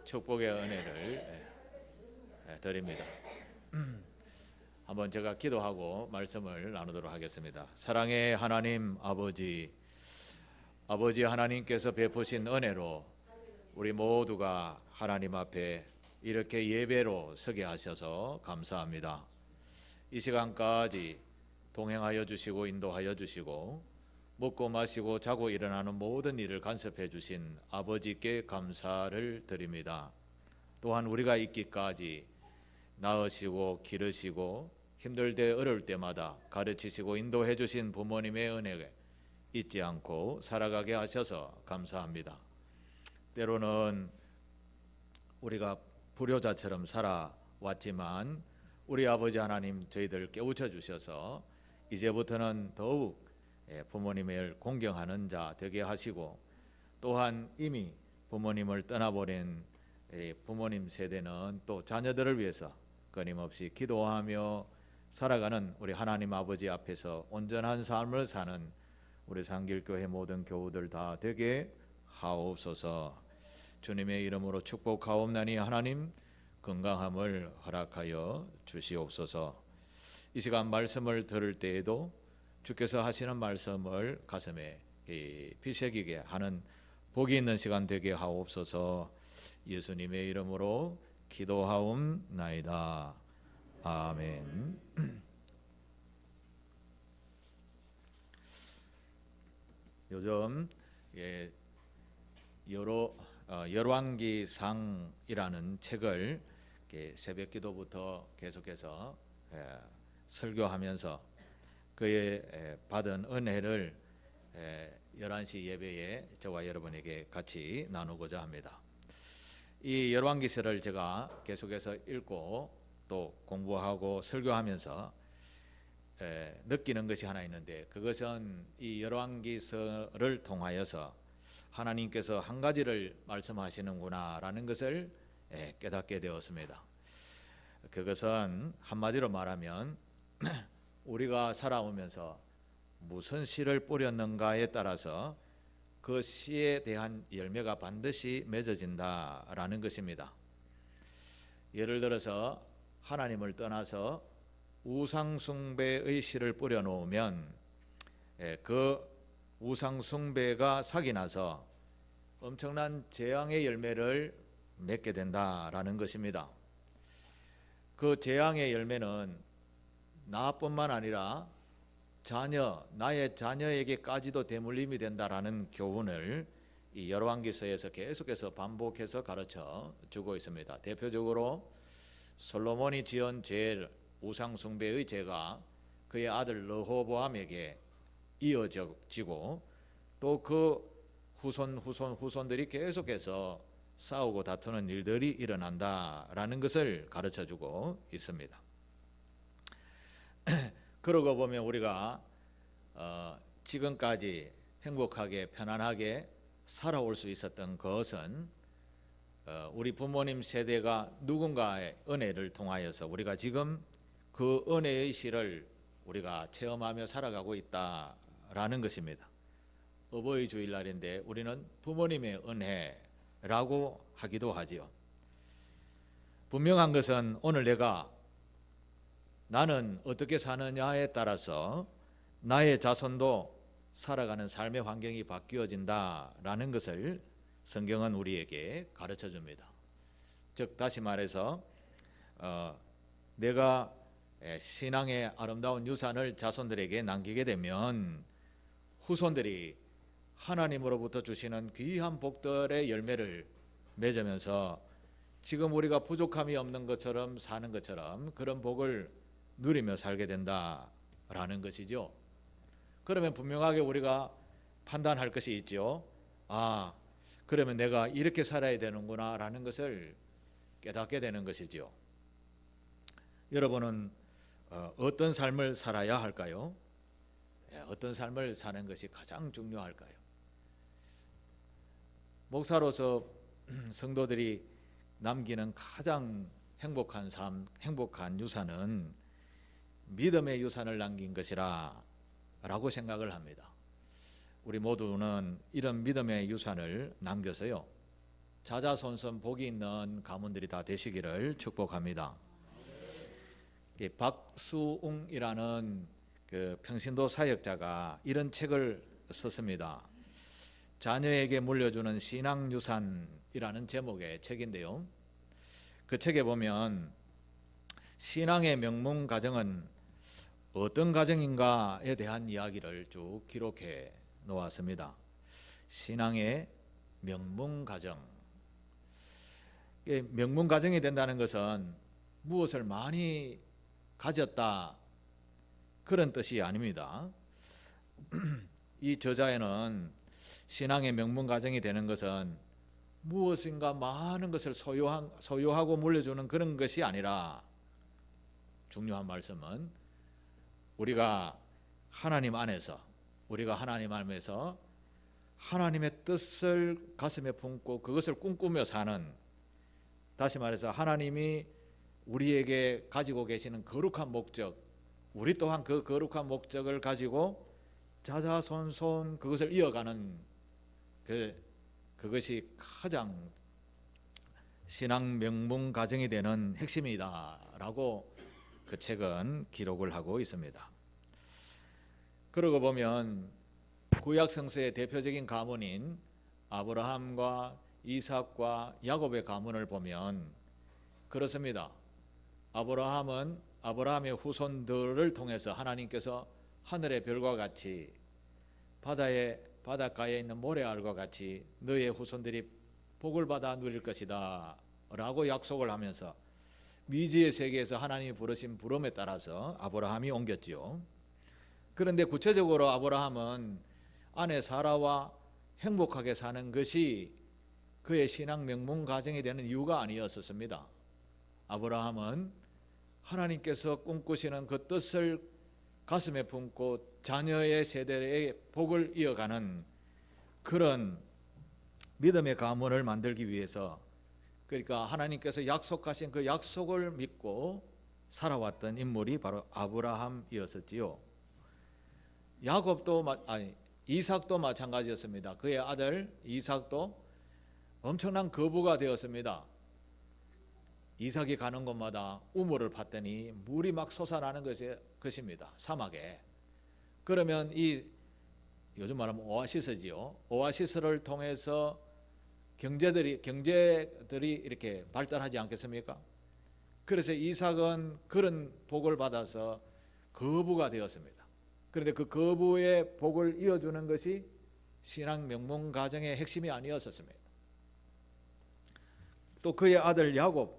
축복의 은혜를 드립니다. 한번 제가 기도하고 말씀을 나누도록 하겠습니다. 사랑의 하나님 아버지 하나님께서 베푸신 은혜로 우리 모두가 하나님 앞에 이렇게 예배로 서게 하셔서 감사합니다. 이 시간까지 동행하여 주시고 인도하여 주시고 먹고 마시고 자고 일어나는 모든 일을 간섭해 주신 아버지께 감사를 드립니다. 또한 우리가 있기까지 낳으시고 기르시고 힘들 때 어려울 때마다 가르치시고 인도해 주신 부모님의 은혜에 잊지 않고 살아가게 하셔서 감사합니다. 때로는 우리가 불효자처럼 살아왔지만 우리 아버지 하나님 저희들 깨우쳐 주셔서 이제부터는 더욱 부모님을 공경하는 자 되게 하시고, 또한 이미 부모님을 떠나보낸 부모님 세대는 또 자녀들을 위해서 끊임없이 기도하며 살아가는 우리 하나님 아버지 앞에서 온전한 삶을 사는 우리 상길교회 모든 교우들 다 되게 하옵소서. 주님의 이름으로 축복하옵나니 하나님 건강함을 허락하여 주시옵소서. 이 시간 말씀을 들을 때에도 주께서 하시는 말씀을 가슴에 비새기게 하는 복이 있는 시간 되게 하옵소서. 예수님의 이름으로 기도하옵나이다. 아멘. 요즘 열왕기상이라는 책을 새벽기도부터 계속해서 설교하면서 그의 받은 은혜를 11시 예배에 저와 여러분에게 같이 나누고자 합니다. 이 열왕기서를 제가 계속해서 읽고 또 공부하고 설교하면서 느끼는 것이 하나 있는데, 그것은 이 열왕기서를 통하여서 하나님께서 한 가지를 말씀하시는구나라는 것을 깨닫게 되었습니다. 그것은 한마디로 말하면 우리가 살아오면서 무슨 씨를 뿌렸는가에 따라서 그 씨에 대한 열매가 반드시 맺어진다라는 것입니다. 예를 들어서 하나님을 떠나서 우상숭배의 씨를 뿌려놓으면 그 우상숭배가 삭이 나서 엄청난 재앙의 열매를 맺게 된다라는 것입니다. 그 재앙의 열매는 나뿐만 아니라 나의 자녀에게까지도 대물림이 된다라는 교훈을 이 열왕기서에서 계속해서 반복해서 가르쳐 주고 있습니다. 대표적으로 솔로몬이 지은 우상 숭배의 죄가 그의 아들 르호보암에게 이어지고, 또 그 후손들이 계속해서 싸우고 다투는 일들이 일어난다라는 것을 가르쳐 주고 있습니다. 그러고 보면 우리가 지금까지 행복하게 편안하게 살아올 수 있었던 것은 우리 부모님 세대가 누군가의 은혜를 통하여서 우리가 지금 그 은혜의 씨를 우리가 체험하며 살아가고 있다라는 것입니다. 어버이 주일날인데 우리는 부모님의 은혜라고 하기도 하지요. 분명한 것은 오늘 나는 어떻게 사느냐에 따라서 나의 자손도 살아가는 삶의 환경이 바뀌어진다라는 것을 성경은 우리에게 가르쳐 줍니다. 즉 다시 말해서 내가 신앙의 아름다운 유산을 자손들에게 남기게 되면 후손들이 하나님으로부터 주시는 귀한 복들의 열매를 맺으면서 지금 우리가 부족함이 없는 것처럼 사는 것처럼 그런 복을 누리며 살게 된다라는 것이죠. 그러면 분명하게 우리가 판단할 것이 있죠. 그러면 내가 이렇게 살아야 되는구나 라는 것을 깨닫게 되는 것이죠. 여러분은 어떤 삶을 살아야 할까요? 어떤 삶을 사는 것이 가장 중요할까요? 목사로서 성도들이 남기는 가장 행복한 삶, 행복한 유산은 믿음의 유산을 남긴 것이라 라고 생각을 합니다. 우리 모두는 이런 믿음의 유산을 남겨서요, 자자손손 복이 있는 가문들이 다 되시기를 축복합니다. 박수웅이라는 그 평신도 사역자가 이런 책을 썼습니다. 자녀에게 물려주는 신앙유산이라는 제목의 책인데요. 그 책에 보면 신앙의 명문 가정은 어떤 가정인가에 대한 이야기를 쭉 기록해 놓았습니다. 신앙의 명문 가정. 명문 가정이 된다는 것은 무엇을 많이 가졌다 그런 뜻이 아닙니다. 이 저자에는 신앙의 명문 가정이 되는 것은 무엇인가 많은 것을 소유하고 물려주는 그런 것이 아니라, 중요한 말씀은 우리가 하나님 안에서 하나님의 뜻을 가슴에 품고 그것을 꿈꾸며 사는, 다시 말해서 하나님이 우리에게 가지고 계시는 거룩한 목적, 우리 또한 그 거룩한 목적을 가지고 자자손손 그것을 이어가는 그것이 가장 신앙 명문 가정이 되는 핵심이다라고 그 책은 기록을 하고 있습니다. 그러고 보면 구약 성서의 대표적인 가문인 아브라함과 이삭과 야곱의 가문을 보면 그렇습니다. 아브라함의 후손들을 통해서 하나님께서 하늘의 별과 같이 바닷가에 있는 모래알과 같이 너의 후손들이 복을 받아 누릴 것이다 라고 약속을 하면서 미지의 세계에서 하나님이 부르신 부름에 따라서 아브라함이 옮겼지요. 그런데 구체적으로 아브라함은 아내 사라와 행복하게 사는 것이 그의 신앙 명문 가정이 되는 이유가 아니었습니다. 아브라함은 하나님께서 꿈꾸시는 그 뜻을 가슴에 품고 자녀의 세대의 복을 이어가는 그런 믿음의 가문을 만들기 위해서, 그러니까 하나님께서 약속하신 그 약속을 믿고 살아왔던 인물이 바로 아브라함이었지요. 이삭도 마찬가지였습니다. 그의 아들 이삭도 엄청난 거부가 되었습니다. 이삭이 가는 곳마다 우물을 팠더니 물이 막 솟아나는 것입니다. 사막에. 그러면 요즘 말하면 오아시스지요. 오아시스를 통해서 경제들이 이렇게 발달하지 않겠습니까? 그래서 이삭은 그런 복을 받아서 거부가 되었습니다. 그런데 그 거부의 복을 이어주는 것이 신앙 명문 가정의 핵심이 아니었습니다. 또 그의 아들 야곱은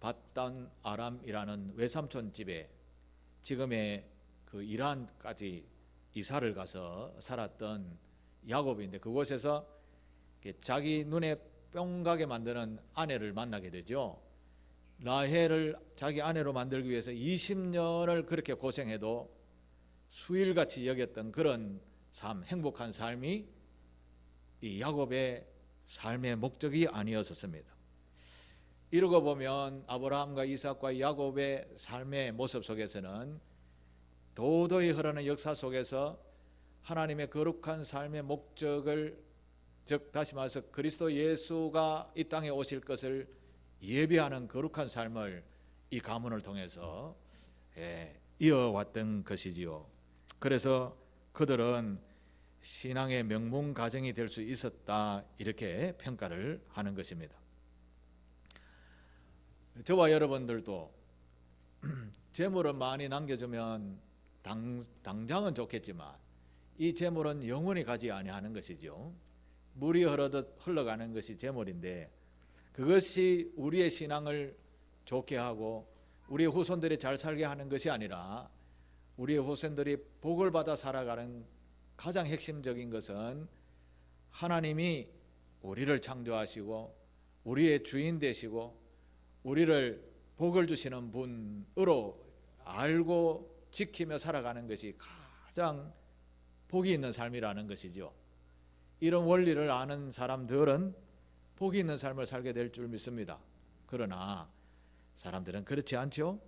밧단 아람이라는 외삼촌 집에 지금의 그 이란까지 이사를 가서 살았던 야곱인데, 그곳에서 자기 눈에 뿅 가게 만드는 아내를 만나게 되죠. 라헬을 자기 아내로 만들기 위해서 20년을 그렇게 고생해도 수일같이 여겼던 그런 삶, 행복한 삶이 이 야곱의 삶의 목적이 아니었습니다. 이러고 보면 아브라함과 이삭과 야곱의 삶의 모습 속에서는 도도히 흐르는 역사 속에서 하나님의 거룩한 삶의 목적을, 즉 다시 말해서 그리스도 예수가 이 땅에 오실 것을 예비하는 거룩한 삶을 이 가문을 통해서 이어왔던 것이지요. 그래서 그들은 신앙의 명문 가정이 될 수 있었다, 이렇게 평가를 하는 것입니다. 저와 여러분들도 재물을 많이 남겨주면 당장은 좋겠지만 이 재물은 영원히 가지 아니하는 것이죠. 물이 흘러가는 것이 재물인데, 그것이 우리의 신앙을 좋게 하고 우리의 후손들이 잘 살게 하는 것이 아니라, 우리의 후손들이 복을 받아 살아가는 가장 핵심적인 것은 하나님이 우리를 창조하시고 우리의 주인 되시고 우리를 복을 주시는 분으로 알고 지키며 살아가는 것이 가장 복이 있는 삶이라는 것이죠. 이런 원리를 아는 사람들은 복이 있는 삶을 살게 될 줄 믿습니다. 그러나 사람들은 그렇지 않죠.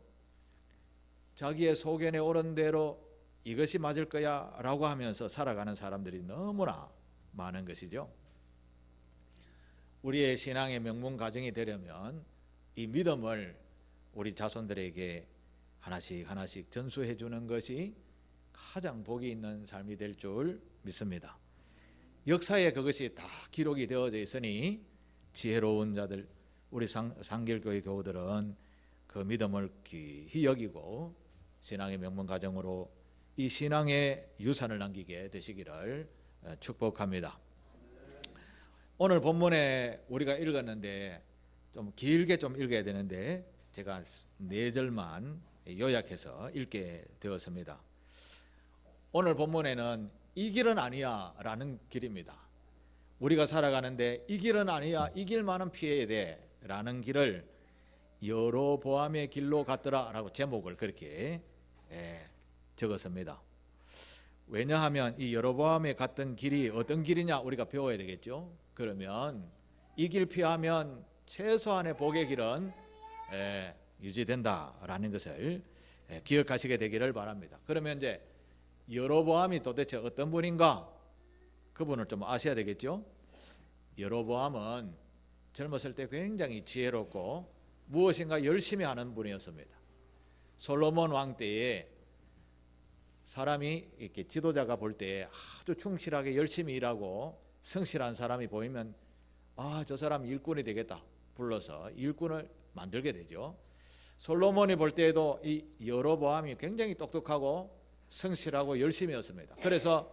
자기의 소견에 옳은 대로 이것이 맞을 거야 라고 하면서 살아가는 사람들이 너무나 많은 것이죠. 우리의 신앙의 명문 가정이 되려면 이 믿음을 우리 자손들에게 하나씩 하나씩 전수해 주는 것이 가장 복이 있는 삶이 될 줄 믿습니다. 역사에 그것이 다 기록이 되어져 있으니 지혜로운 자들, 우리 상길교회 교우들은 그 믿음을 귀히 여기고 신앙의 명문 가정으로 이 신앙의 유산을 남기게 되시기를 축복합니다. 오늘 본문에 우리가 읽었는데 좀 길게 좀 읽어야 되는데 제가 4절만 요약해서 읽게 되었습니다. 오늘 본문에는 이 길은 아니야 라는 길입니다. 우리가 살아가는데 이 길은 아니야, 이 길만은 피해야 돼 라는 길을 여로보암의 길로 갔더라 라고 제목을 그렇게 적었습니다. 왜냐하면 이 여로보암에 갔던 길이 어떤 길이냐 우리가 배워야 되겠죠. 그러면 이 길 피하면 최소한의 복의 길은 유지된다라는 것을 기억하시게 되기를 바랍니다. 그러면 이제 여로보암이 도대체 어떤 분인가? 그분을 좀 아셔야 되겠죠. 여로보암은 젊었을 때 굉장히 지혜롭고 무엇인가 열심히 하는 분이었습니다. 솔로몬 왕 때에 사람이 이렇게 지도자가 볼 때 아주 충실하게 열심히 일하고 성실한 사람이 보이면 저 사람 일꾼이 되겠다 불러서 일꾼을 만들게 되죠. 솔로몬이 볼 때에도 이 여로보암이 굉장히 똑똑하고 성실하고 열심히였습니다. 그래서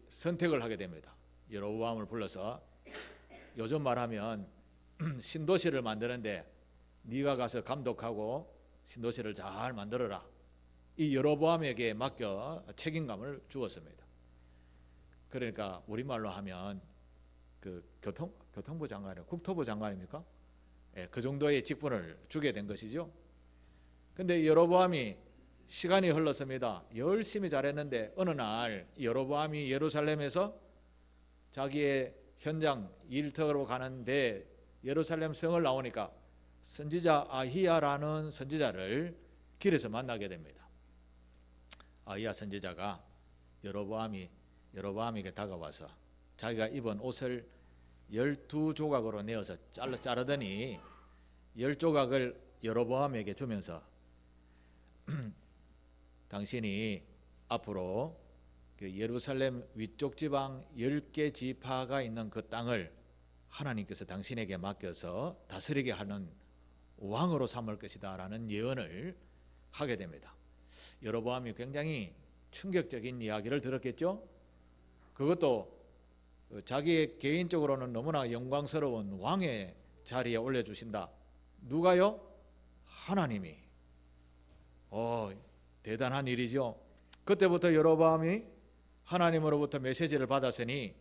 선택을 하게 됩니다. 여로보암을 불러서 요즘 말하면 신도시를 만드는데 네가 가서 감독하고 신도시를 잘 만들어라. 이 여로보암에게 맡겨 책임감을 주었습니다. 그러니까 우리말로 하면 그 교통부 장관이요, 국토부 장관입니까? 그 정도의 직분을 주게 된 것이죠. 근데 여로보암이 시간이 흘렀습니다. 열심히 잘했는데 어느 날 여로보암이 예루살렘에서 자기의 현장 일터로 가는데 예루살렘 성을 나오니까 선지자 아히야라는 선지자를 길에서 만나게 됩니다. 아히야 선지자가 여로보암에게 다가와서 자기가 입은 옷을 12조각으로 내어서 자르더니 10조각을 여로보암에게 주면서 당신이 앞으로 그 예루살렘 위쪽 지방 10개 지파가 있는 그 땅을 하나님께서 당신에게 맡겨서 다스리게 하는 왕으로 삼을 것이다 라는 예언을 하게 됩니다. 여로보암이 굉장히 충격적인 이야기를 들었겠죠. 그것도 자기의 개인적으로는 너무나 영광스러운 왕의 자리에 올려주신다. 누가요? 하나님이. 대단한 일이죠. 그때부터 여로보암이 하나님으로부터 메시지를 받았으니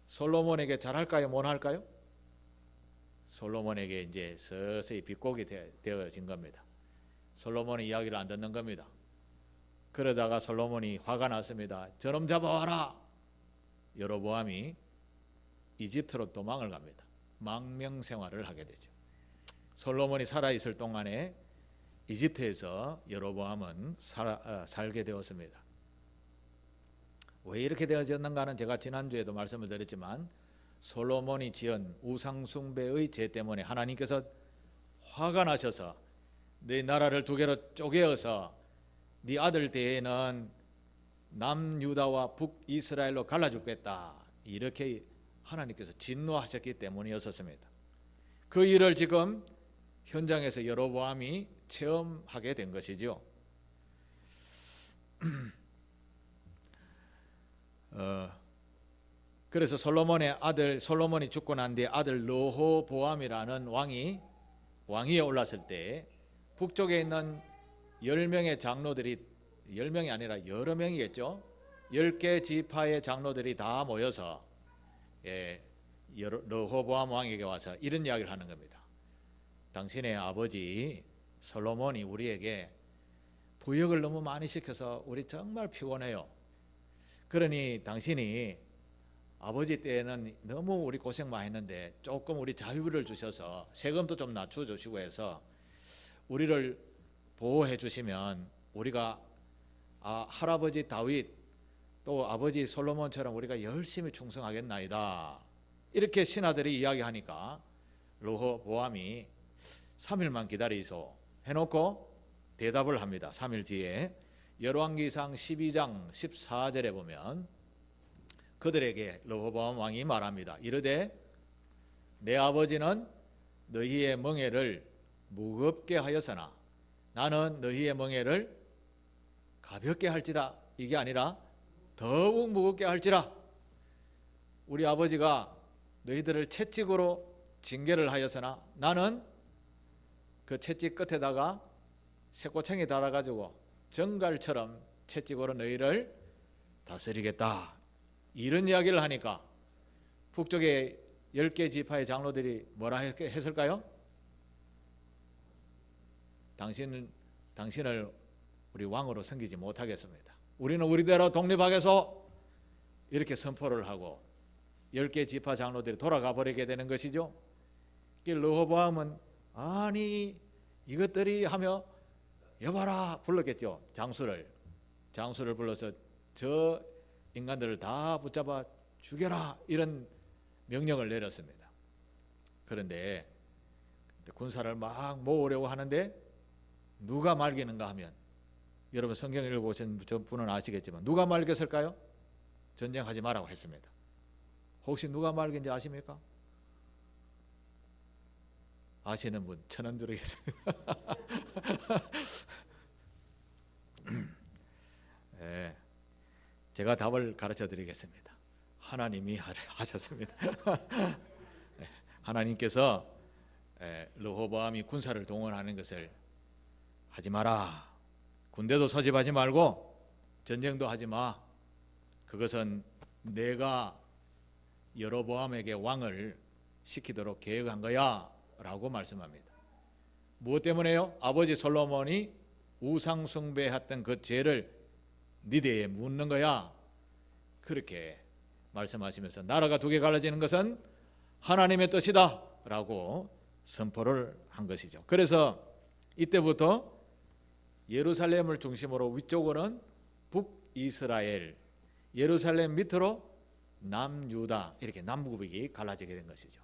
솔로몬에게 잘할까요? 못할까요? 솔로몬에게 이제 서서히 비꼬게 되어진 겁니다. 솔로몬의 이야기를 안 듣는 겁니다. 그러다가 솔로몬이 화가 났습니다. 저놈 잡아와라. 여로보암이 이집트로 도망을 갑니다. 망명 생활을 하게 되죠. 솔로몬이 살아있을 동안에 이집트에서 여로보암은 살게 되었습니다. 왜 이렇게 되어졌는가는 제가 지난주에도 말씀을 드렸지만 솔로몬이 지은 우상숭배의 죄 때문에 하나님께서 화가 나셔서 네 나라를 두 개로 쪼개어서 네 아들 대에는 남유다와 북이스라엘로 갈라주겠다 이렇게 하나님께서 진노하셨기 때문이었습니다. 그 일을 지금 현장에서 여로보암이 체험하게 된 것이죠. 그래서 솔로몬이 죽고 난 뒤에 아들 르호보암이라는 왕이 왕위에 올랐을 때 북쪽에 있는 10명의 장로들이 10명이 아니라 여러 명이겠죠. 10개 지파의 장로들이 다 모여서 르호보암 왕에게 와서 이런 이야기를 하는 겁니다. 당신의 아버지 솔로몬이 우리에게 부역을 너무 많이 시켜서 우리 정말 피곤해요. 그러니 당신이 아버지 때에는 너무 우리 고생 많이 했는데 조금 우리 자유를 주셔서 세금도 좀 낮춰주시고 해서 우리를 보호해 주시면 우리가 할아버지 다윗 또 아버지 솔로몬처럼 우리가 열심히 충성하겠나이다. 이렇게 신하들이 이야기하니까 르호보암이 3일만 기다리소 해놓고 대답을 합니다. 3일 뒤에 열왕기상 12장 14절에 보면 그들에게 르호보암 왕이 말합니다. 이르되 내 아버지는 너희의 멍에를 무겁게 하였으나 나는 너희의 멍에를 가볍게 할지라. 이게 아니라 더욱 무겁게 할지라. 우리 아버지가 너희들을 채찍으로 징계를 하였으나 나는 그 채찍 끝에다가 쇠꼬챙이 달아가지고 정갈처럼 채찍으로 너희를 다스리겠다. 이런 이야기를 하니까 북쪽의 10개 지파의 장로들이 뭐라 했을까요? 당신을 우리 왕으로 섬기지 못하겠습니다. 우리는 우리대로 독립하겠소. 이렇게 선포를 하고 10개 지파 장로들이 돌아가 버리게 되는 것이죠. 르호보암은 아니 이것들이 하며 여봐라 불렀겠죠. 장수를 불러서 저 인간들을 다 붙잡아 죽여라 이런 명령을 내렸습니다. 그런데 군사를 막 모으려고 하는데 누가 말기는가 하면 여러분 성경 읽어보신 분은 아시겠지만 누가 말겠을까요? 전쟁하지 말라고 했습니다. 혹시 누가 말긴지 아십니까? 아시는 분 1,000원 드리겠습니다. 네, 제가 답을 가르쳐 드리겠습니다. 하나님이 하셨습니다. 네, 하나님께서 르호보암이 군사를 동원하는 것을 하지 마라. 군대도 소집하지 말고 전쟁도 하지 마. 그것은 내가 여로보암에게 왕을 시키도록 계획한 거야 라고 말씀합니다. 무엇 때문에요? 아버지 솔로몬이 우상 숭배했던 그 죄를 네 대에 묻는 거야. 그렇게 말씀하시면서 나라가 두 개 갈라지는 것은 하나님의 뜻이다 라고 선포를 한 것이죠. 그래서 이때부터 예루살렘을 중심으로 위쪽으로는 북이스라엘, 예루살렘 밑으로 남유다 이렇게 남북이 갈라지게 된 것이죠.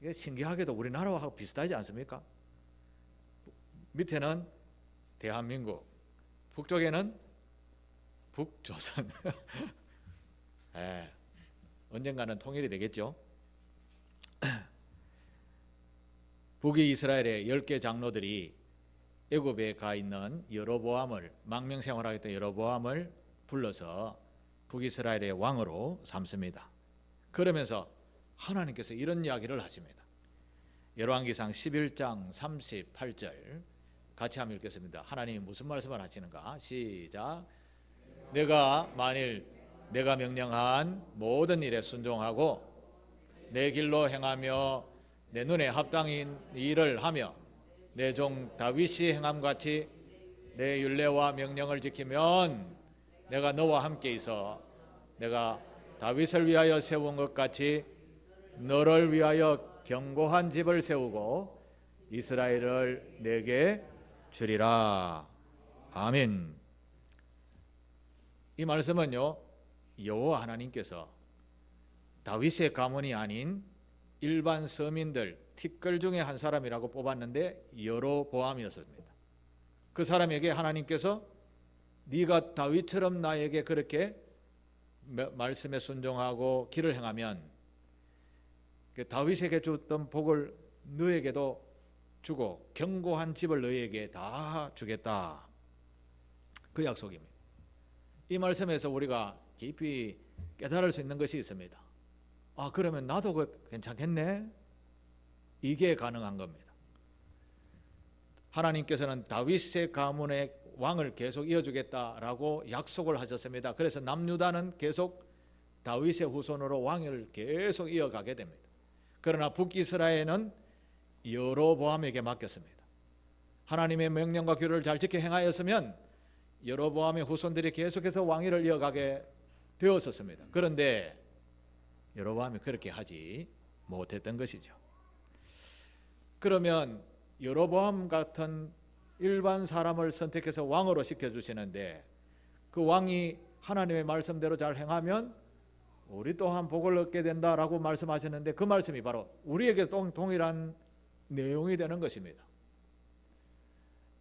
이게 신기하게도 우리나라와 비슷하지 않습니까? 밑에는 대한민국, 북쪽에는 북조선. 언젠가는 통일이 되겠죠. 북이 이스라엘의 10개 장로들이 애굽에 가 있는 여로보암을 망명생활하겠던 여로보암을 불러서 북이스라엘의 왕으로 삼습니다. 그러면서 하나님께서 이런 이야기를 하십니다. 열왕기상 11장 38절 같이 한번 읽겠습니다. 하나님이 무슨 말씀을 하시는가? 시작. 내가 만일 내가 명령한 모든 일에 순종하고 내 길로 행하며 내 눈에 합당인 일을 하며 내 종 다윗이 행함같이 내 율례와 명령을 지키면 내가 너와 함께 있어 내가 다윗을 위하여 세운 것 같이 너를 위하여 견고한 집을 세우고 이스라엘을 내게 주리라. 아멘. 이 말씀은요, 여호와 하나님께서 다윗의 가문이 아닌 일반 서민들 티끌 중에 한 사람이라고 뽑았는데 여로보암이었습니다. 그 사람에게 하나님께서 네가 다윗처럼 나에게 그렇게 말씀에 순종하고 길을 행하면 다윗에게 줬던 복을 너에게도 주고 견고한 집을 너에게 다 주겠다. 그 약속입니다. 이 말씀에서 우리가 깊이 깨달을 수 있는 것이 있습니다. 그러면 나도 괜찮겠네? 이게 가능한 겁니다. 하나님께서는 다윗의 가문의 왕을 계속 이어주겠다라고 약속을 하셨습니다. 그래서 남유다는 계속 다윗의 후손으로 왕을 계속 이어가게 됩니다. 그러나 북이스라엘은 여로보암에게 맡겼습니다. 하나님의 명령과 규례를 잘 지켜 행하였으면 여로보암의 후손들이 계속해서 왕위를 이어가게 되었었습니다. 그런데 여로보암이 그렇게 하지 못했던 것이죠. 그러면 여로보암 같은 일반 사람을 선택해서 왕으로 시켜주시는데 그 왕이 하나님의 말씀대로 잘 행하면 우리 또한 복을 얻게 된다라고 말씀하셨는데 그 말씀이 바로 우리에게 동일한 내용이 되는 것입니다.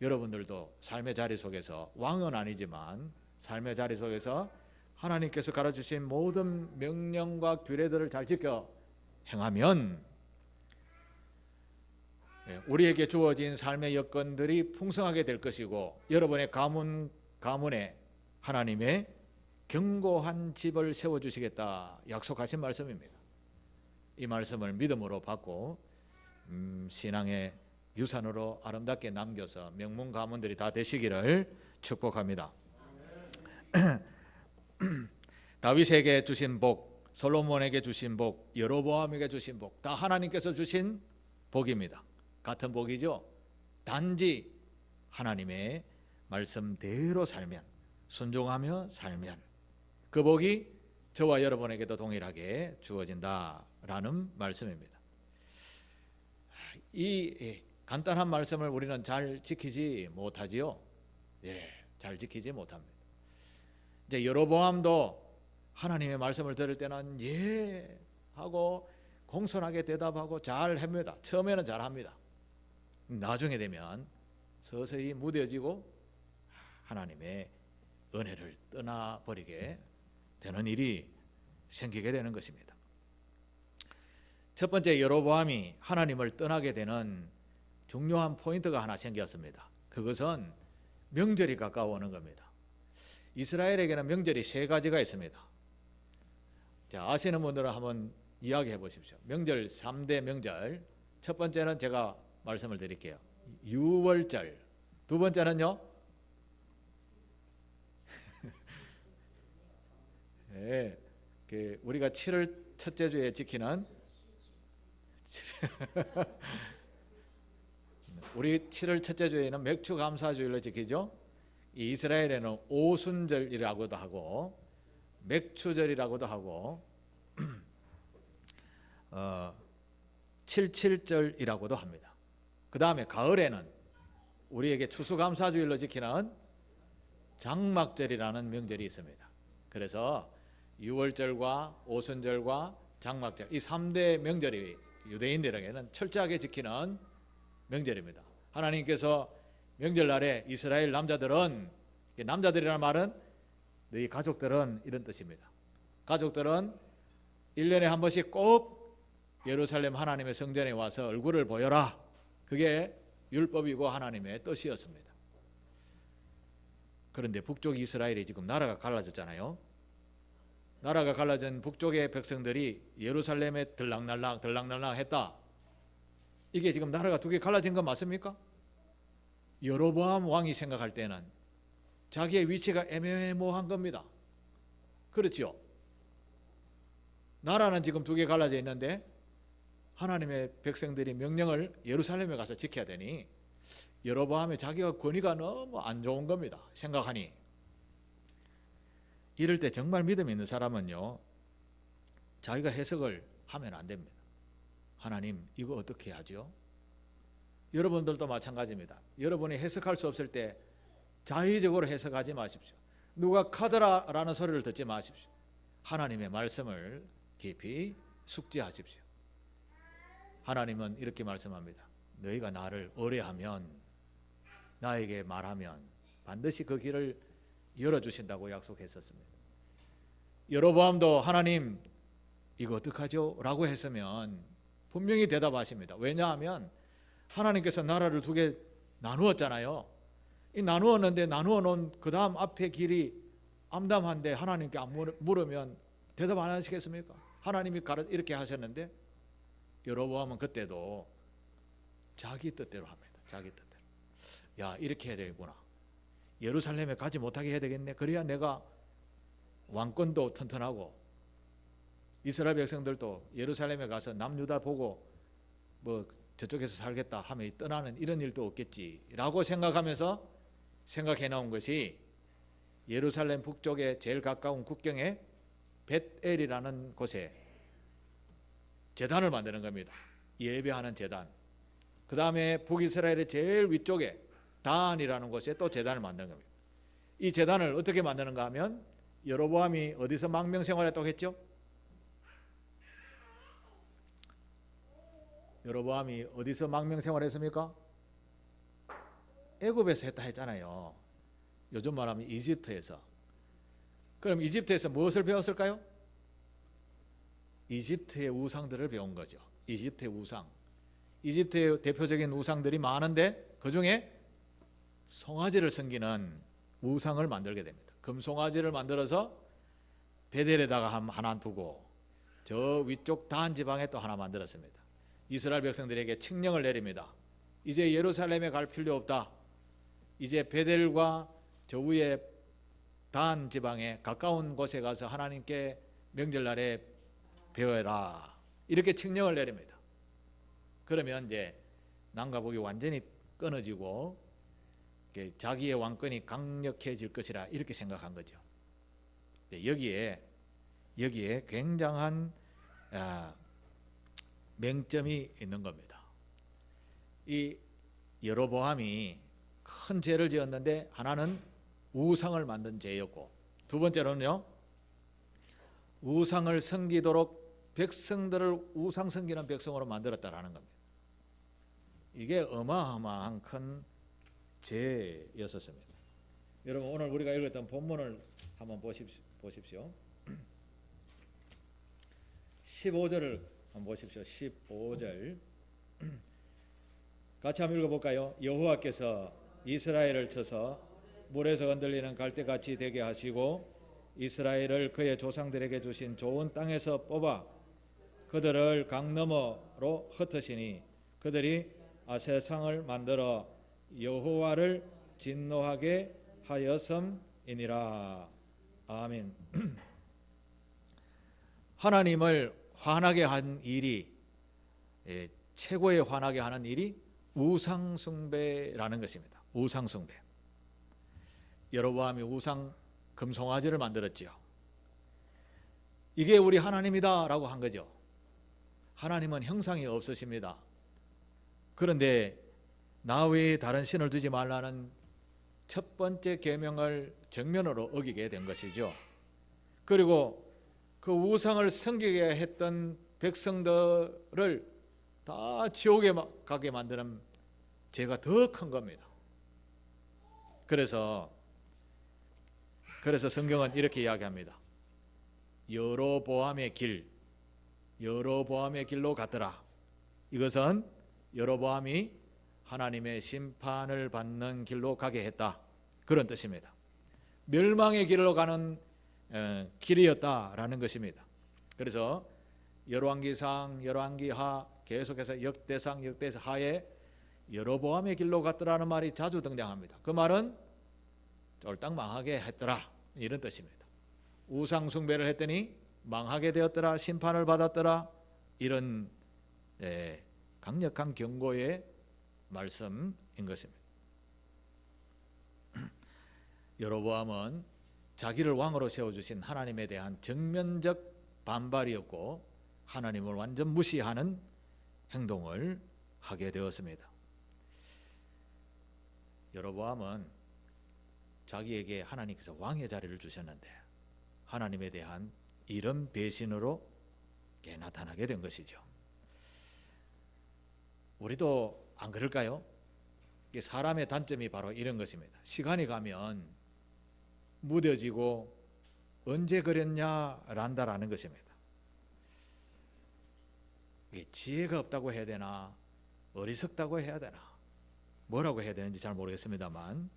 여러분들도 삶의 자리 속에서 왕은 아니지만 삶의 자리 속에서 하나님께서 가르쳐주신 모든 명령과 규례들을 잘 지켜 행하면 우리에게 주어진 삶의 여건들이 풍성하게 될 것이고 여러분의 가문에 하나님의 견고한 집을 세워주시겠다 약속하신 말씀입니다. 이 말씀을 믿음으로 받고 신앙의 유산으로 아름답게 남겨서 명문 가문들이 다 되시기를 축복합니다. 다윗에게 주신 복, 솔로몬에게 주신 복, 여로보암에게 주신 복, 다 하나님께서 주신 복입니다. 같은 복이죠. 단지 하나님의 말씀대로 살면, 순종하며 살면 그 복이 저와 여러분에게도 동일하게 주어진다라는 말씀입니다. 이 간단한 말씀을 우리는 잘 지키지 못하지요. 잘 지키지 못합니다. 이제 여로보암도 하나님의 말씀을 들을 때는 예 하고 공손하게 대답하고 잘 합니다. 처음에는 잘 합니다. 나중에 되면 서서히 무뎌지고 하나님의 은혜를 떠나버리게 되는 일이 생기게 되는 것입니다. 첫 번째, 여로보암이 하나님을 떠나게 되는 중요한 포인트가 하나 생겼습니다. 그것은 명절이 가까워오는 겁니다. 이스라엘에게는 명절이 세 가지가 있습니다. 자, 아시는 분들은 한번 이야기해 보십시오. 명절 3대 명절. 첫 번째는 제가 말씀을 드릴게요. 유월절. 두 번째는요. 네, 우리가 7월 첫째 주에 지키는 우리 7월 첫째 주에는 맥주 감사주일로 지키죠. 이 이스라엘에는 오순절이라고도 하고 맥추절이라고도 하고 77절이라고도 합니다. 그 다음에 가을에는 우리에게 추수감사주일로 지키는 장막절이라는 명절이 있습니다. 그래서 유월절과 오순절과 장막절 이 3대 명절이 유대인들에게는 철저하게 지키는 명절입니다. 하나님께서 명절날에 이스라엘 남자들은, 남자들이라는 말은 너희 가족들은 이런 뜻입니다. 가족들은 1년에 한 번씩 꼭 예루살렘 하나님의 성전에 와서 얼굴을 보여라. 그게 율법이고 하나님의 뜻이었습니다. 그런데 북쪽 이스라엘이 지금 나라가 갈라졌잖아요. 나라가 갈라진 북쪽의 백성들이 예루살렘에 들락날락 했다. 이게 지금 나라가 두 개 갈라진 건 맞습니까? 여로보암 왕이 생각할 때는 자기의 위치가 애매모호한 겁니다. 그렇지요? 나라는 지금 두 개 갈라져 있는데 하나님의 백성들이 명령을 예루살렘에 가서 지켜야 되니 여로보암의 자기가 권위가 너무 안 좋은 겁니다. 생각하니. 이럴 때 정말 믿음 있는 사람은요, 자기가 해석을 하면 안 됩니다. 하나님, 이거 어떻게 하죠? 여러분들도 마찬가지입니다. 여러분이 해석할 수 없을 때 자의적으로 해석하지 마십시오. 누가 카더라라는 소리를 듣지 마십시오. 하나님의 말씀을 깊이 숙지하십시오. 하나님은 이렇게 말씀합니다. 너희가 나를 의뢰하면, 나에게 말하면 반드시 그 길을 열어주신다고 약속했었습니다. 여로보암도 하나님 이거 어떡하죠? 라고 했으면 분명히 대답하십니다. 왜냐하면 하나님께서 나라를 두 개 나누었잖아요. 이 나누었는데 나누어 놓은 그 다음 앞에 길이 암담한데 하나님께 안 물으면 대답 안 하시겠습니까? 하나님이 이렇게 하셨는데 여로보암은 그때도 자기 뜻대로 합니다. 자기 뜻대로. 야, 이렇게 해야 되겠구나. 예루살렘에 가지 못하게 해야 되겠네. 그래야 내가 왕권도 튼튼하고 이스라엘 백성들도 예루살렘에 가서 남유다 보고 뭐 저쪽에서 살겠다 하면 떠나는 이런 일도 없겠지라고 생각하면서 생각해 나온 것이 예루살렘 북쪽에 제일 가까운 국경에 벳엘이라는 곳에 제단을 만드는 겁니다. 예배하는 제단. 그 다음에 북이스라엘의 제일 위쪽에 단이라는 곳에 또 제단을 만든 겁니다. 이 제단을 어떻게 만드는가 하면 여로보암이 어디서 망명 생활했다고 했죠? 여로보암이 어디서 망명 생활했습니까? 애굽에서 했다 했잖아요. 요즘 말하면 이집트에서. 그럼 이집트에서 무엇을 배웠을까요? 이집트의 우상들을 배운 거죠. 이집트의 우상. 이집트의 대표적인 우상들이 많은데 그 중에 송아지를 섬기는 우상을 만들게 됩니다. 금송아지를 만들어서 베델에다가 하나 두고 저 위쪽 단 지방에 또 하나 만들었습니다. 이스라엘 백성들에게 칙령을 내립니다. 이제 예루살렘에 갈 필요 없다. 이제 베델과 저 위에 단 지방에 가까운 곳에 가서 하나님께 명절날에 배워라. 이렇게 칙령을 내립니다. 그러면 이제 남과 북이 완전히 끊어지고 자기의 왕권이 강력해질 것이라 이렇게 생각한 거죠. 여기에 굉장한 맹점이 있는 겁니다. 이 여로보암이 큰 죄를 지었는데 하나는 우상을 만든 죄였고, 두 번째로는요, 우상을 섬기도록 백성들을 우상 섬기는 백성으로 만들었다라는 겁니다. 이게 어마어마한 큰 죄였었습니다. 여러분, 오늘 우리가 읽었던 본문을 한번 보십시오. 15절을 한번 보십시오. 15절 같이 한번 읽어볼까요? 여호와께서 이스라엘을 쳐서 물에서 흔들리는 갈대같이 되게 하시고 이스라엘을 그의 조상들에게 주신 좋은 땅에서 뽑아 그들을 강 너머로 흩으시니 그들이 아세상을 만들어 여호와를 진노하게 하였음이니라. 아멘. 하나님을 화나게 한 일이, 최고의 화나게 하는 일이 우상숭배라는 것입니다. 우상숭배. 여로보암이 우상 금송아지를 만들었지요. 이게 우리 하나님이다 라고 한 거죠. 하나님은 형상이 없으십니다. 그런데 나 외에 다른 신을 두지 말라는 첫 번째 계명을 정면으로 어기게 된 것이죠. 그리고 그 우상을 섬기게 했던 백성들을 다 지옥에 가게 만드는 죄가 더 큰 겁니다. 그래서 성경은 이렇게 이야기합니다. 여로보암의 길로 갔더라. 이것은 여로보암이 하나님의 심판을 받는 길로 가게 했다, 그런 뜻입니다. 멸망의 길로 가는 길이었다라는 것입니다. 그래서 열왕기상, 열왕기하 계속해서 역대상, 역대하에 여로보암의 길로 갔더라는 말이 자주 등장합니다. 그 말은 쫄딱 망하게 했더라, 이런 뜻입니다. 우상 숭배를 했더니 망하게 되었더라, 심판을 받았더라, 이런 강력한 경고의 말씀인 것입니다. 여로보암은 자기를 왕으로 세워주신 하나님에 대한 정면적 반발이었고 하나님을 완전 무시하는 행동을 하게 되었습니다. 여로보암은 자기에게 하나님께서 왕의 자리를 주셨는데 하나님에 대한 이런 배신으로 나타나게 된 것이죠. 우리도 안 그럴까요? 사람의 단점이 바로 이런 것입니다. 시간이 가면 무뎌지고 언제 그랬냐란다라는 것입니다. 이게 지혜가 없다고 해야 되나, 어리석다고 해야 되나, 뭐라고 해야 되는지 잘 모르겠습니다만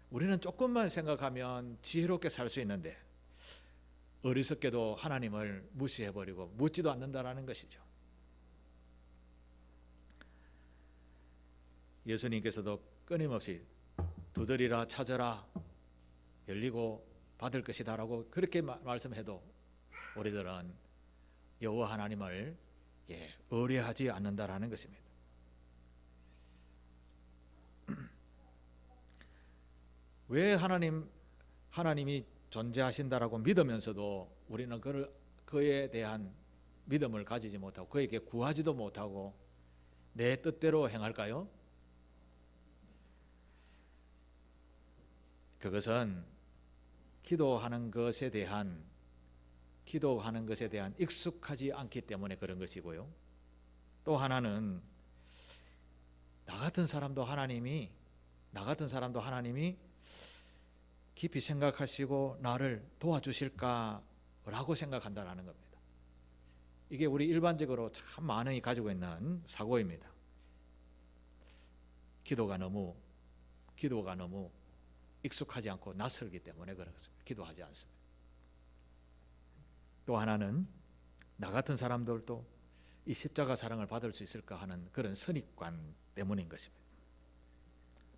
우리는 조금만 생각하면 지혜롭게 살 수 있는데 어리석게도 하나님을 무시해버리고 묻지도 않는다라는 것이죠. 예수님께서도 끊임없이 두드리라, 찾아라, 열리고 받을 것이다 라고 그렇게 말씀해도 우리들은 여호와 하나님을 의뢰하지 않는다라는 것입니다. 왜 하나님이 존재하신다라고 믿으면서도 우리는 그에 대한 믿음을 가지지 못하고 그에게 구하지도 못하고 내 뜻대로 행할까요? 그것은 기도하는 것에 대한 익숙하지 않기 때문에 그런 것이고요. 또 하나는 나 같은 사람도 하나님이 깊이 생각하시고 나를 도와주실까라고 생각한다는 겁니다. 이게 우리 일반적으로 참 많이 가지고 있는 사고입니다. 기도가 너무 익숙하지 않고 낯설기 때문에 그렇습니다. 기도하지 않습니다. 또 하나는 나 같은 사람들도 이 십자가 사랑을 받을 수 있을까 하는 그런 선입관 때문인 것입니다.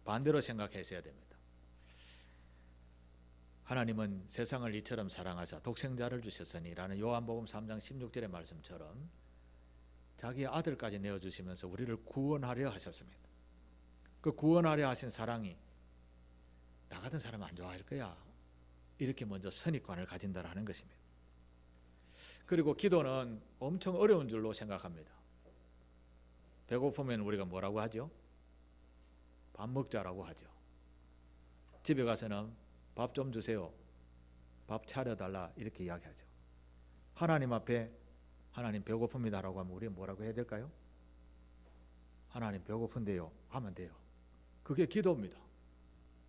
반대로 생각했어야 됩니다. 하나님은 세상을 이처럼 사랑하사 독생자를 주셨으니라는 요한복음 3장 16절의 말씀처럼 자기의 아들까지 내어주시면서 우리를 구원하려 하셨습니다. 그 구원하려 하신 사랑이 나 같은 사람은 안 좋아할 거야, 이렇게 먼저 선입관을 가진다라는 것입니다. 그리고 기도는 엄청 어려운 줄로 생각합니다. 배고프면 우리가 뭐라고 하죠? 밥 먹자라고 하죠. 집에 가서는 밥 좀 주세요, 밥 차려달라, 이렇게 이야기하죠. 하나님 앞에 하나님 배고픕니다라고 하면 우리는 뭐라고 해야 될까요? 하나님 배고픈데요 하면 돼요. 그게 기도입니다.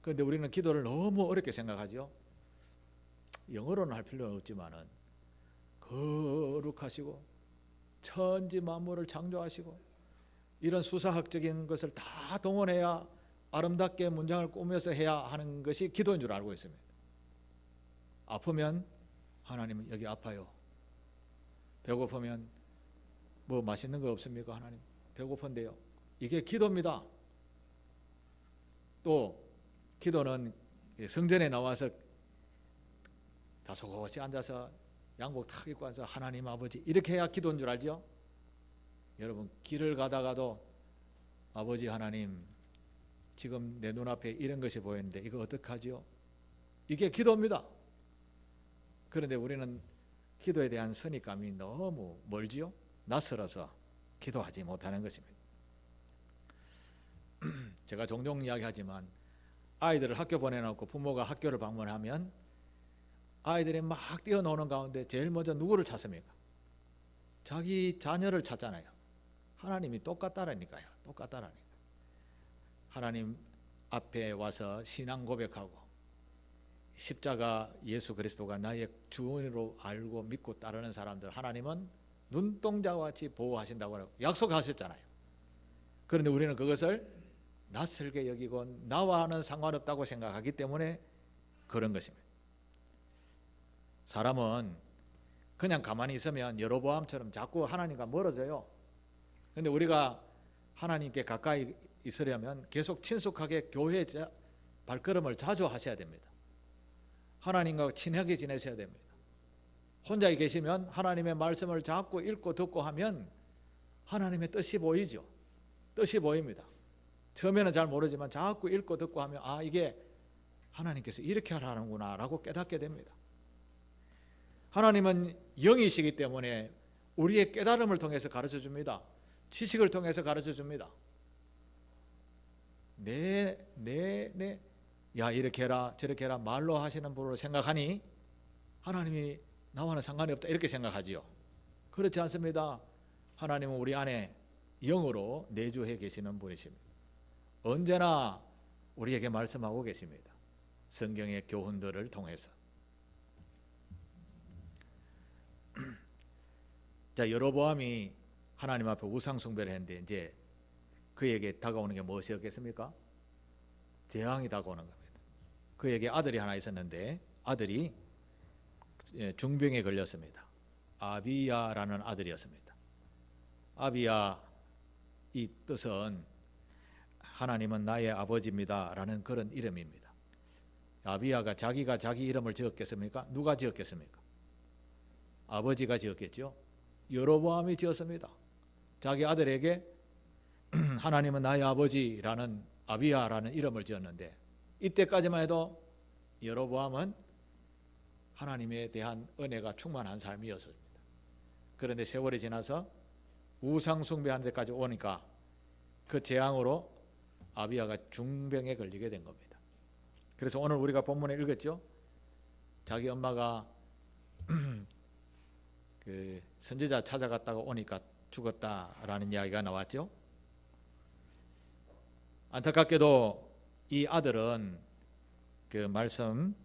그런데 우리는 기도를 너무 어렵게 생각하죠. 영어로는 할 필요는 없지만은 거룩하시고 천지 만물을 창조하시고 이런 수사학적인 것을 다 동원해야 아름답게 문장을 꾸며서 해야 하는 것이 기도인 줄 알고 있습니다. 아프면 하나님 여기 아파요. 배고프면 뭐 맛있는 거 없습니까? 하나님 배고픈데요. 이게 기도입니다. 또 기도는 성전에 나와서 다소곳이 앉아서 양복 탁 입고 와서 하나님 아버지 이렇게 해야 기도인 줄 알죠? 여러분 길을 가다가도 아버지 하나님 지금 내 눈앞에 이런 것이 보이는데 이거 어떡하지요? 이게 기도입니다. 그런데 우리는 기도에 대한 선입감이 너무 멀지요? 낯설어서 기도하지 못하는 것입니다. 제가 종종 이야기하지만 아이들을 학교 보내놓고 부모가 학교를 방문하면 아이들이 막 뛰어노는 가운데 제일 먼저 누구를 찾습니까? 자기 자녀를 찾잖아요. 하나님이 똑같다라니까요. 하나님 앞에 와서 신앙 고백하고 십자가 예수 그리스도가 나의 주인으로 알고 믿고 따르는 사람들 하나님은 눈동자와 같이 보호하신다고 약속하셨잖아요. 그런데 우리는 그것을 낯설게 여기고 나와는 상관없다고 생각하기 때문에 그런 것입니다. 사람은 그냥 가만히 있으면 여로보암처럼 자꾸 하나님과 멀어져요. 그런데 우리가 하나님께 가까이 있으려면 계속 친숙하게 교회 발걸음을 자주 하셔야 됩니다. 하나님과 친하게 지내셔야 됩니다. 혼자 계시면 하나님의 말씀을 자꾸 읽고 듣고 하면 하나님의 뜻이 보이죠. 뜻이 보입니다. 처음에는 잘 모르지만 자꾸 읽고 듣고 하면 아 이게 하나님께서 이렇게 하라는구나 라고 깨닫게 됩니다. 하나님은 영이시기 때문에 우리의 깨달음을 통해서 가르쳐 줍니다. 지식을 통해서 가르쳐 줍니다. 야 이렇게 해라 저렇게 해라 말로 하시는 분으로 생각하니 하나님이 나와는 상관이 없다 이렇게 생각하지요. 그렇지 않습니다. 하나님은 우리 안에 영으로 내주해 계시는 분이십니다. 언제나 우리에게 말씀하고 계십니다. 성경의 교훈들을 통해서. 자, 여로보암이 하나님 앞에 우상 숭배를 했는데 이제 그에게 다가오는 게 무엇이었겠습니까? 재앙이 다가오는 겁니다. 그에게 아들이 하나 있었는데 아들이 중병에 걸렸습니다. 아비야라는 아들이었습니다. 아비야 이 뜻은 하나님은 나의 아버지입니다 라는 그런 이름입니다. 아비야가 자기가 자기 이름을 지었겠습니까? 누가 지었겠습니까? 아버지가 지었겠죠. 여로보암이 지었습니다. 자기 아들에게 하나님은 나의 아버지라는 아비야라는 이름을 지었는데 이때까지만 해도 여로보암은 하나님에 대한 은혜가 충만한 삶이었습니다. 그런데 세월이 지나서 우상 숭배하는 데까지 오니까 그 재앙으로 아비야가 중병에 걸리게 된 겁니다. 그래서 오늘 우리가 본문에 읽었죠. 자기 엄마가 그 선지자 찾아갔다가 오니까 죽었다라는 이야기가 나왔죠. 안타깝게도 이 아들은 그 말씀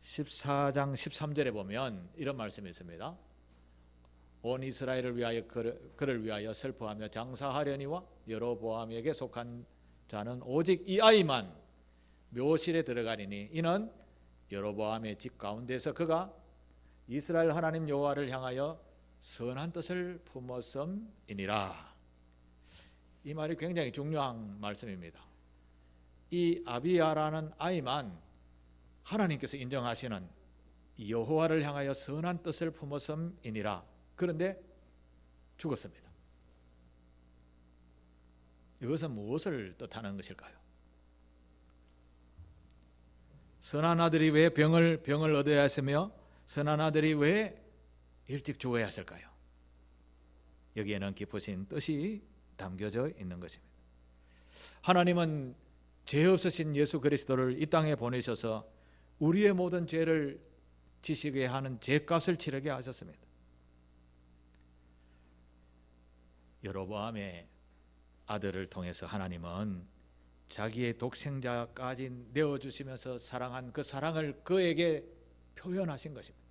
14장 13절에 보면 이런 말씀이 있습니다. 온 이스라엘을 위하여 그를 위하여 슬퍼하며 장사하려니와 여로보암에게 속한 자는 오직 이 아이만 묘실에 들어가리니 이는 여로보암의 집 가운데서 그가 이스라엘 하나님 여호와를 향하여 선한 뜻을 품었음이니라. 이 말이 굉장히 중요한 말씀입니다. 이 아비야라는 아이만 하나님께서 인정하시는 여호와를 향하여 선한 뜻을 품었음이니라. 그런데 죽었습니다. 이것은 무엇을 뜻하는 것일까요? 선한 아들이 왜 병을 얻어야 했으며 선한 아들이 왜 일찍 죽어야 했을까요? 여기에는 깊으신 뜻이 담겨져 있는 것입니다. 하나님은 죄 없으신 예수 그리스도를 이 땅에 보내셔서 우리의 모든 죄를 지시게 하는 죄값을 치르게 하셨습니다. 여로보암의 아들을 통해서 하나님은 자기의 독생자까지 내어주시면서 사랑한 그 사랑을 그에게 표현하신 것입니다.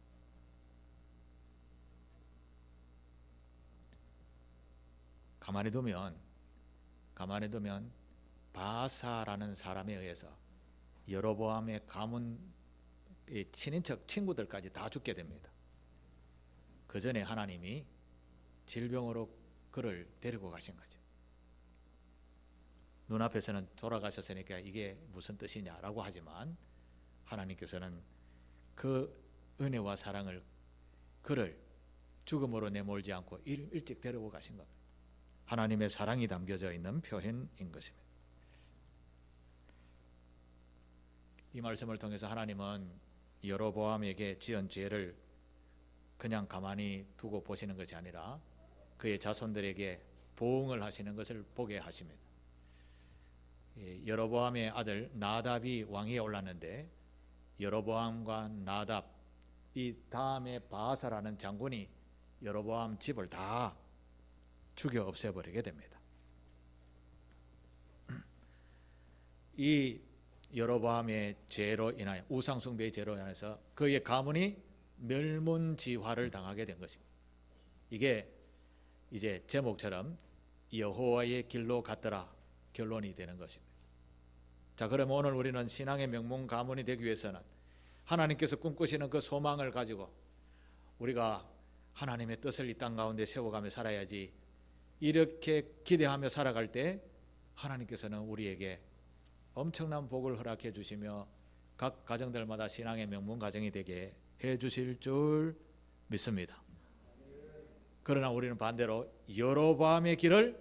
가만히 두면 바사라는 사람에 의해서 여로보암의 가문 친인척 친구들까지 다 죽게 됩니다. 그 전에 하나님이 질병으로 그를 데리고 가신 거죠. 눈앞에서는 돌아가셨으니까 이게 무슨 뜻이냐라고 하지만 하나님께서는 그 은혜와 사랑을 그를 죽음으로 내몰지 않고 일찍 데리고 가신 겁니다. 하나님의 사랑이 담겨져 있는 표현인 것입니다. 이 말씀을 통해서 하나님은 여로보암에게 지은 죄를 그냥 가만히 두고 보시는 것이 아니라 그의 자손들에게 보응을 하시는 것을 보게 하십니다. 여로보암의 아들 나답이 왕위에 올랐는데 여로보암과 나답 이 다음에 바사라는 장군이 여로보암 집을 다 죽여 없애버리게 됩니다. 이 여로보암의 죄로 인하여 우상숭배의 죄로 인해서 그의 가문이 멸문지화를 당하게 된 것입니다. 이게 이제 제목처럼 여호와의 길로 갔더라 결론이 되는 것입니다. 자, 그럼 오늘 우리는 신앙의 명문 가문이 되기 위해서는 하나님께서 꿈꾸시는 그 소망을 가지고 우리가 하나님의 뜻을 이 땅 가운데 세워가며 살아야지. 이렇게 기대하며 살아갈 때 하나님께서는 우리에게 엄청난 복을 허락해 주시며 각 가정들마다 신앙의 명문 가정이 되게 해 주실 줄 믿습니다. 그러나 우리는 반대로 여로보암의 길을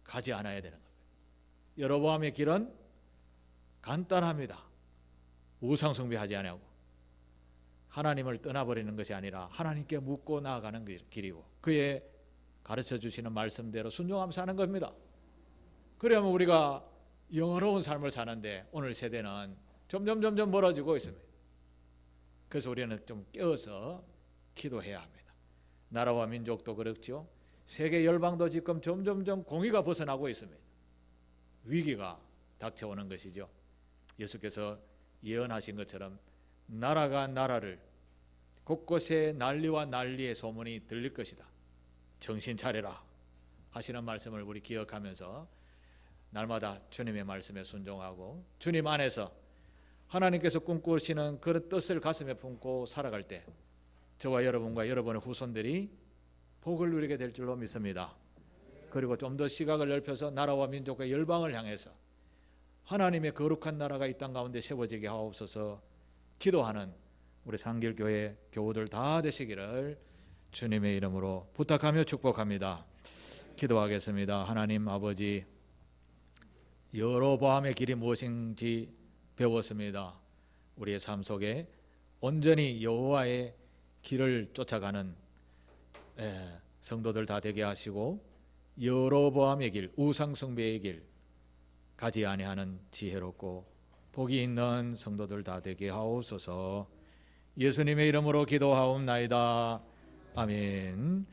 가지 않아야 되는 겁니다. 여로보암의 길은 간단합니다. 우상숭배하지 않고 하나님을 떠나버리는 것이 아니라 하나님께 묻고 나아가는 길이고 그의 가르쳐 주시는 말씀대로 순종하며 사는 겁니다. 그러면 우리가 영화로운 삶을 사는데 오늘 세대는 점점 멀어지고 있습니다. 그래서 우리는 좀 깨어서 기도해야 합니다. 나라와 민족도 그렇죠. 세계 열방도 지금 점점 공의가 벗어나고 있습니다. 위기가 닥쳐오는 것이죠. 예수께서 예언하신 것처럼 나라가 나라를 곳곳에 난리와 난리의 소문이 들릴 것이다. 정신 차려라 하시는 말씀을 우리 기억하면서 날마다 주님의 말씀에 순종하고 주님 안에서 하나님께서 꿈꾸시는 그런 뜻을 가슴에 품고 살아갈 때 저와 여러분과 여러분의 후손들이 복을 누리게 될 줄로 믿습니다. 그리고 좀 더 시각을 넓혀서 나라와 민족과 열방을 향해서 하나님의 거룩한 나라가 이 땅 가운데 세워지게 하옵소서 기도하는 우리 상길교회 교우들 다 되시기를 주님의 이름으로 부탁하며 축복합니다. 기도하겠습니다. 하나님 아버지, 여로보암의 길이 무엇인지 배웠습니다. 우리의 삶 속에 온전히 여호와의 길을 쫓아가는 성도들 다 되게 하시고 여로보암의 길, 우상숭배의 길 가지 아니하는 지혜롭고 복이 있는 성도들 다 되게 하옵소서. 예수님의 이름으로 기도하옵나이다. 아멘.